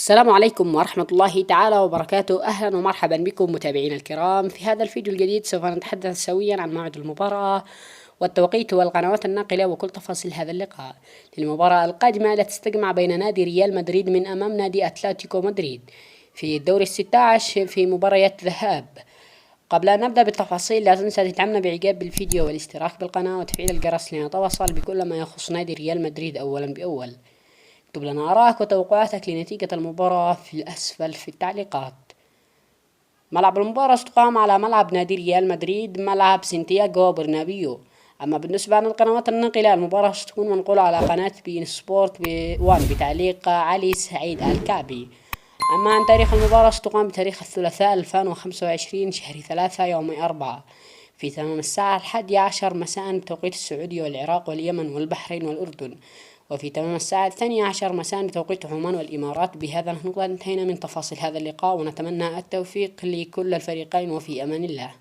السلام عليكم ورحمة الله تعالى وبركاته. أهلا ومرحبا بكم متابعينا الكرام. في هذا الفيديو الجديد سوف نتحدث سويا عن موعد المباراة والتوقيت والقنوات الناقلة وكل تفاصيل هذا اللقاء. المباراة القادمة التي ستجمع بين نادي ريال مدريد من أمام نادي أتلتيكو مدريد في الدور ال16 في مباريات ذهاب. قبل أن نبدأ بالتفاصيل لا تنسى تدعمنا بإعجاب بالفيديو والاشتراك بالقناة وتفعيل الجرس لنتواصل بكل ما يخص نادي ريال مدريد أولا بأول. اكتب لنا آراءك وتوقعاتك لنتيجة المباراة في الأسفل في التعليقات. ملعب المباراة ستقام على ملعب نادي ريال مدريد، ملعب سانتياغو برنابيو. أما بالنسبة للقنوات الناقلة، المباراة ستكون منقولة على قناة بين سبورت وان بتعليق علي سعيد الكعبي. أما عن تاريخ المباراة ستقام بتاريخ الثلاثاء 2025 شهر 3 يوم 4 في تمام الساعة 11 مساء بتوقيت السعودية والعراق واليمن والبحرين والأردن، وفي تمام الساعة 12 مساء بتوقيت عمان والإمارات. بهذا نكون انتهينا من تفاصيل هذا اللقاء، ونتمنى التوفيق لكل الفريقين، وفي أمان الله.